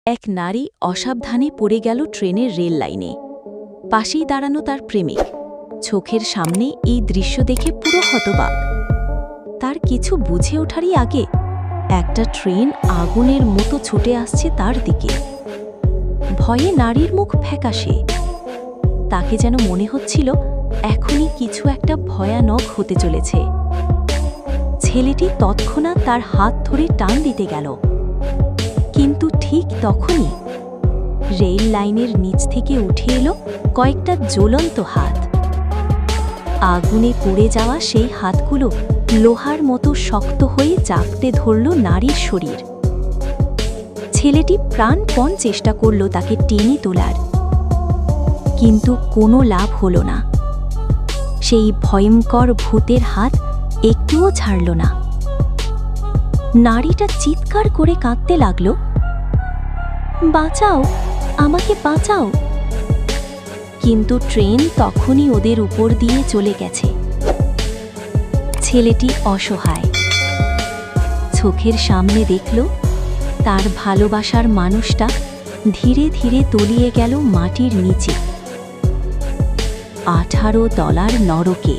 এক নারী অসাবধানে পড়ে গেল ট্রেনের রেল লাইনে। পাশেই দাঁড়ানো তার প্রেমিক চোখের সামনে এই দৃশ্য দেখে পুরো হতবাক। তার কিছু বুঝে ওঠারই আগে একটা ট্রেন আগুনের মতো ছুটে আসছে তার দিকে। ভয়ে নারীর মুখ ফ্যাকাশে। তাকে যেন মনে হচ্ছিল এখনই কিছু একটা ভয়ানক হতে চলেছে। ছেলেটি তৎক্ষণাৎ তার হাত ধরে টান দিতে গেল, কিন্তু ঠিক তখনই রেল লাইনের নিচ থেকে উঠে এলো কয়েকটা জ্বলন্ত হাত। আগুনে পুড়ে যাওয়া সেই হাতগুলো লোহার মতো শক্ত হয়ে চাপতে ধরল নারীর শরীর। ছেলেটি প্রাণপণ চেষ্টা করল তাকে টেনে তোলার, কিন্তু কোনো লাভ হল না। সেই ভয়ঙ্কর ভূতের হাত একটুও ছাড়ল না। নারীটা চিৎকার করে কাঁদতে লাগল, বাঁচাও, আমাকে বাঁচাও। কিন্তু ট্রেন তখনই ওদের উপর দিয়ে চলে গেছে। ছেলেটি অসহায়, চোখের সামনে দেখল তার ভালোবাসার মানুষটা ধীরে ধীরে তলিয়ে গেল মাটির নিচে 18 তলার নরকে।